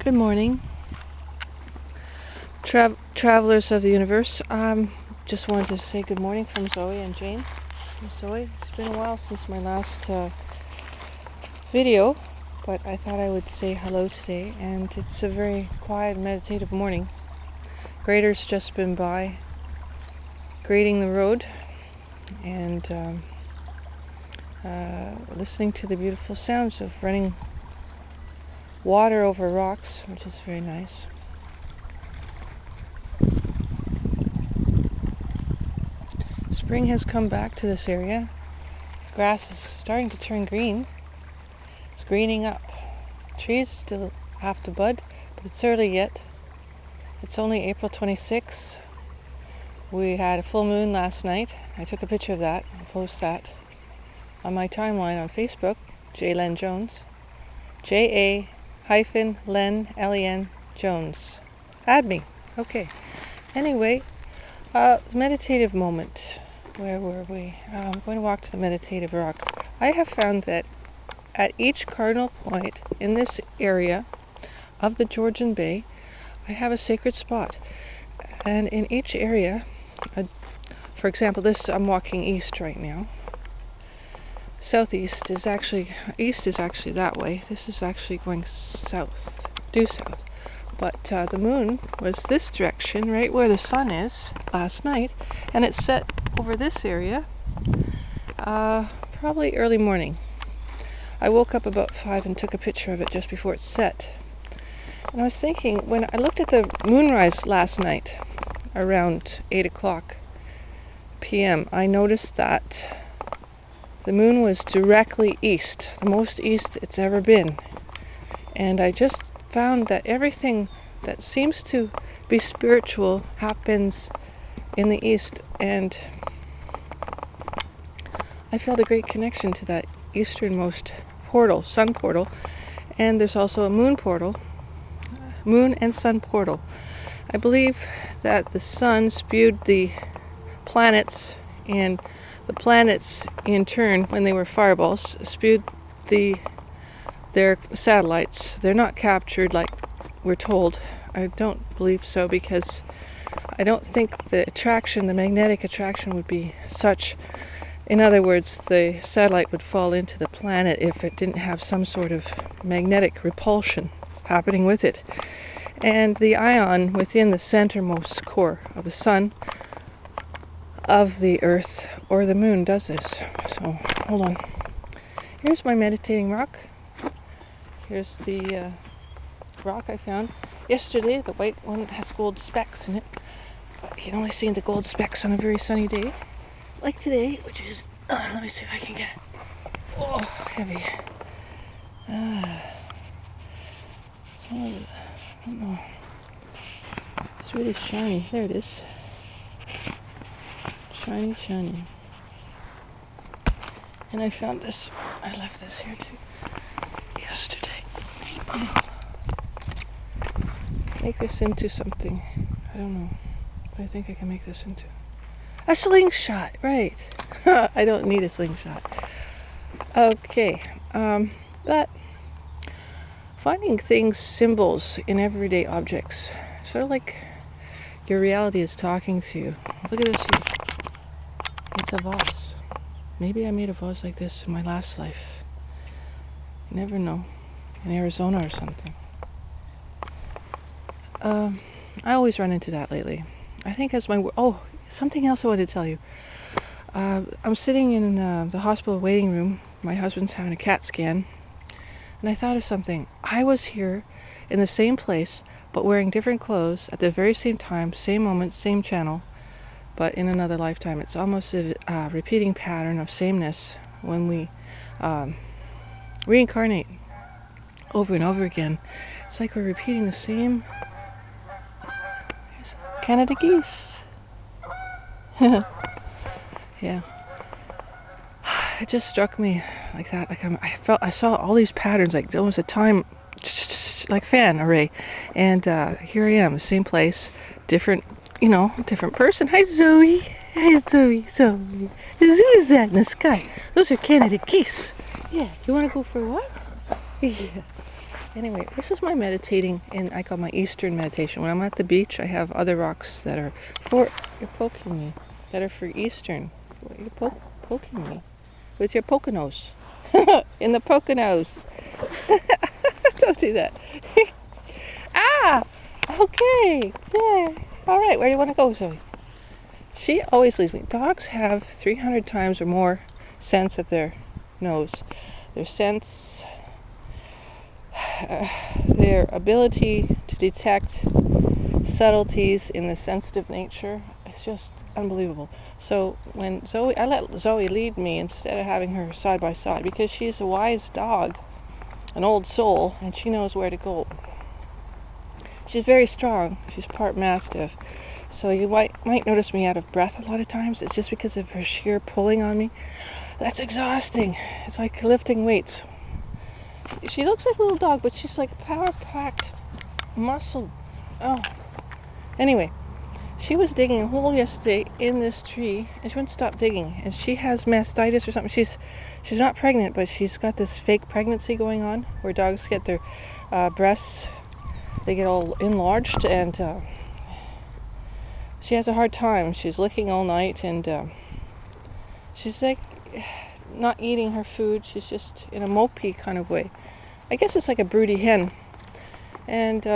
Good morning, travelers of the universe. Just wanted to say good morning from Zoe and Jane. Zoe, it's been a while since my last video, but I thought I would say hello today, and it's a very quiet, meditative morning. Graders just been by, grading the road, and listening to the beautiful sounds of running water over rocks, which is very nice. Spring has come back to this area. Grass is starting to turn green. It's greening up. Trees still have to bud, but it's early yet. It's only April 26th. We had a full moon last night. I took a picture of that and post that on my timeline on Facebook, J. Len Jones. J-A-Len, L-E-N, Jones. Add me. Okay. Anyway, meditative moment. Where were we? I'm going to walk to the meditative rock. I have found that at each cardinal point in this area of the Georgian Bay, I have a sacred spot. And in each area, for example, I'm walking east right now. Southeast is actually, east is actually that way. This is actually going south, due south. But the moon was this direction, right where the sun is, last night, and it set over this area probably early morning. I woke up about 5 and took a picture of it just before it set. And I was thinking, when I looked at the moonrise last night, around 8 o'clock p.m., I noticed that the moon was directly east, the most east it's ever been. And I just found that everything that seems to be spiritual happens in the east, and I felt a great connection to that easternmost portal, sun portal, and there's also a moon portal, moon and sun portal. I believe that the sun spewed the planets, and the planets in turn, when they were fireballs, spewed their satellites. They're not captured like we're told. I don't believe so, because I don't think the attraction, the magnetic attraction, would be such. In other words, the satellite would fall into the planet if it didn't have some sort of magnetic repulsion happening with it. And the ion within the centermost core of the sun, of the earth, or the moon does this. So, hold on. Here's my meditating rock. Here's the rock I found yesterday, the white one that has gold specks in it. But you can only see the gold specks on a very sunny day, like today, which is, let me see if I can get it. Oh, heavy. Some of it, I don't know. It's really shiny. There it is. Shiny, shiny. And I found this. I left this here too yesterday. Make this into something. I don't know. But I think I can make this into a slingshot. Right. I don't need a slingshot. Okay. But finding things, symbols in everyday objects, sort of like your reality is talking to you. Look at this here. It's a vase. Maybe I made a vase like this in my last life. You never know. In Arizona or something. I always run into that lately. I think as something else I wanted to tell you. I'm sitting in the hospital waiting room. My husband's having a CAT scan. And I thought of something. I was here in the same place, but wearing different clothes at the very same time, same moment, same channel, but in another lifetime. It's almost a repeating pattern of sameness when we reincarnate over and over again. It's like we're repeating the same. Here's Canada geese. Yeah. It just struck me like that. Like I saw all these patterns, like almost a time, like fan array, and here I am, the same place, different, different person. Hi, Zoe. Hi, Zoe. Who's that in the sky? Those are Canada geese. Yeah. You want to go for a walk? Yeah. Anyway, this is my meditating, and I call my Eastern meditation. When I'm at the beach, I have other rocks that are for, you're poking me, that are for Eastern. You're poking me with your Poconos. In the Poconos. Don't do that. Ah! Okay. Yeah. All right, where do you want to go, Zoe? She always leads me. Dogs have 300 times or more sense of their nose. Their sense, their ability to detect subtleties in the sensitive nature is just unbelievable. So when I let Zoe lead me instead of having her side by side, because she's a wise dog, an old soul, and she knows where to go. She's very strong. She's part Mastiff. So you might notice me out of breath a lot of times. It's just because of her sheer pulling on me. That's exhausting. It's like lifting weights. She looks like a little dog, but she's like power-packed muscle. Oh. Anyway, she was digging a hole yesterday in this tree, and she wouldn't stop digging. And she has mastitis or something. She's not pregnant, but she's got this fake pregnancy going on, where dogs get their breasts, they get all enlarged, and she has a hard time. She's licking all night, and she's like not eating her food. She's just in a mopey kind of way. I guess it's like a broody hen. And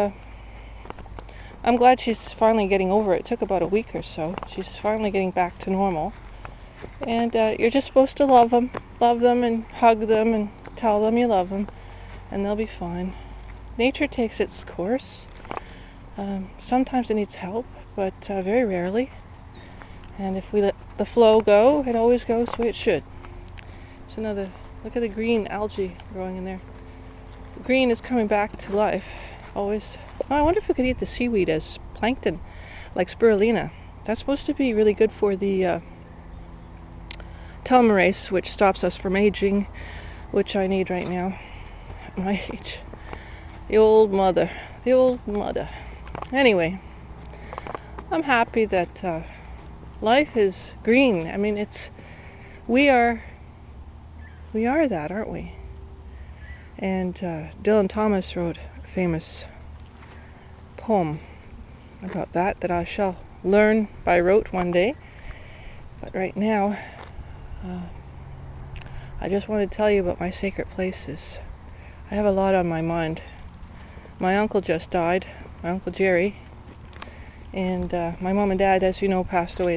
I'm glad she's finally getting over it. It took about a week or so. She's finally getting back to normal. And you're just supposed to love them and hug them and tell them you love them, and they'll be fine. Nature takes its course. Sometimes it needs help, but very rarely. And if we let the flow go, it always goes the way it should. It's another, look at the green algae growing in there. The green is coming back to life, always. Oh, I wonder if we could eat the seaweed as plankton, like spirulina. That's supposed to be really good for the telomerase, which stops us from aging, which I need right now at my age. The old mother. Anyway, I'm happy that life is green. I mean, we are that, aren't we? And Dylan Thomas wrote a famous poem about that I shall learn by rote one day. But right now, I just want to tell you about my sacred places. I have a lot on my mind. My uncle just died, my Uncle Jerry, and my mom and dad, as you know, passed away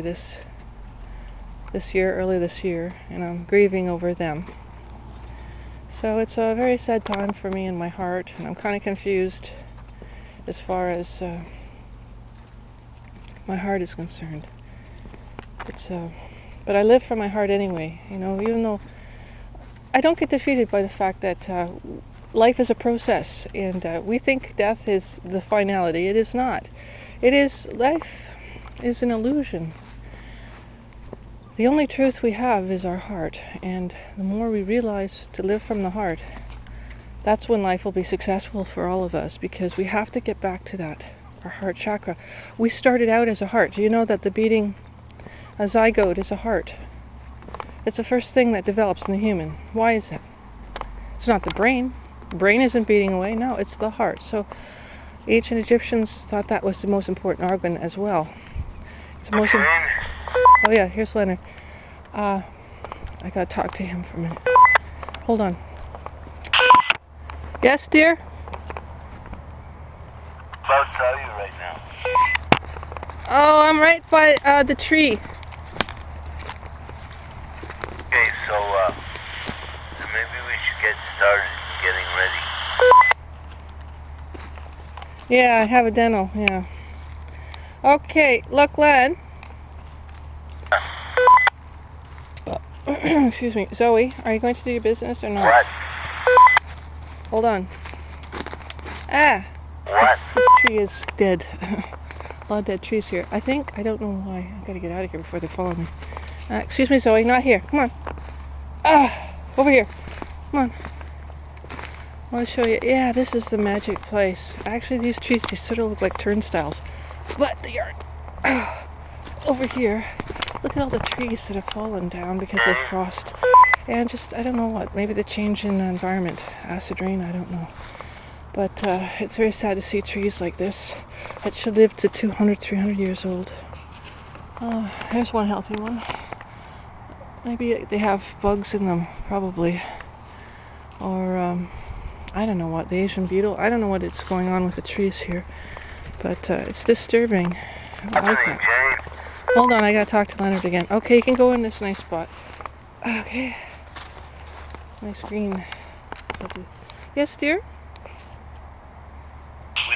early this year, and I'm grieving over them. So it's a very sad time for me in my heart, and I'm kind of confused as far as my heart is concerned. But I live from my heart anyway, you know, even though I don't get defeated by the fact that life is a process, and we think death is the finality. It is not. Life is an illusion. The only truth we have is our heart, and the more we realize to live from the heart, that's when life will be successful for all of us, because we have to get back to that, our heart chakra. We started out as a heart. Do you know that a zygote is a heart? It's the first thing that develops in the human. Why is it? It's not the brain. The brain isn't beating away. No, it's the heart. So ancient Egyptians thought that was the most important organ as well. It's the most. Oh yeah, here's Leonard. I gotta talk to him for a minute. Hold on. Yes, dear? Whereabouts are you right now? Oh, I'm right by the tree. Okay, so maybe we should get started getting ready. Yeah, I have a dental, yeah. Okay, look, Len. Excuse me. Zoe, are you going to do your business or not? What? Hold on. Ah! What? This tree is dead. A lot of dead trees here. I don't know why. I gotta get out of here before they follow me. Excuse me, Zoe, not here. Come on. Over here. Come on. I want to show you. Yeah, this is the magic place. Actually, these trees, they sort of look like turnstiles. But they aren't. Over here, look at all the trees that have fallen down because of frost. And just, I don't know what, maybe the change in the environment, acid rain, I don't know. But it's very sad to see trees like this that should live to 200, 300 years old. There's one healthy one. Maybe they have bugs in them, probably. Or, I don't know what, the Asian beetle. I don't know what is going on with the trees here. But it's disturbing. I don't like that. Hold on, I gotta talk to Leonard again. Okay, you can go in this nice spot. Okay. Nice green. Yes, dear? We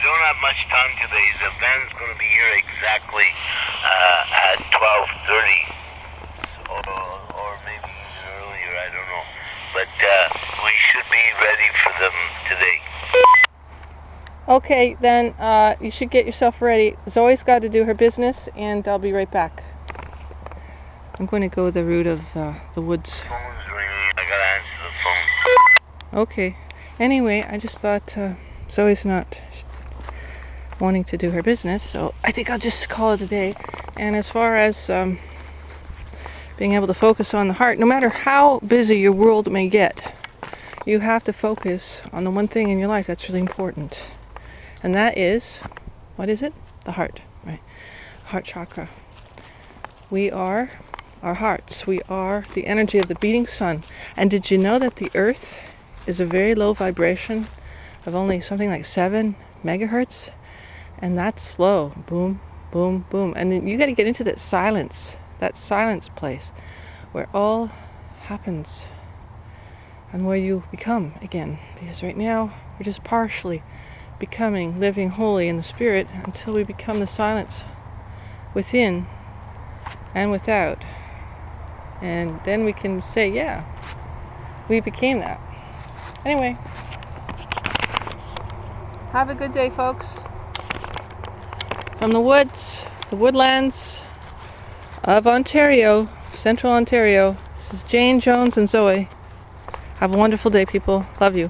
don't have much time today. The van's going to be here exactly at 12:30. Or maybe even earlier, I don't know. But we should be ready for them today. Okay, then you should get yourself ready. Zoe's got to do her business, and I'll be right back. I'm going to go the route of the woods. Phone's ringing. I gotta answer the phone. Okay. Anyway, I just thought Zoe's not wanting to do her business, so I think I'll just call it a day. And as far as being able to focus on the heart, no matter how busy your world may get, you have to focus on the one thing in your life that's really important. And that is, what is it? The heart, right? Heart chakra. We are our hearts. We are the energy of the beating sun. And did you know that the earth is a very low vibration of only something like 7 megahertz? And that's slow. Boom, boom, boom. And then you got to get into that silence place where all happens and where you become again. Because right now we're just partially becoming, living wholly in the spirit until we become the silence within and without. And then we can say, yeah, we became that. Anyway, have a good day, folks. From the woods, the woodlands of Ontario, Central Ontario, this is Jane, Jones, and Zoe. Have a wonderful day, people. Love you.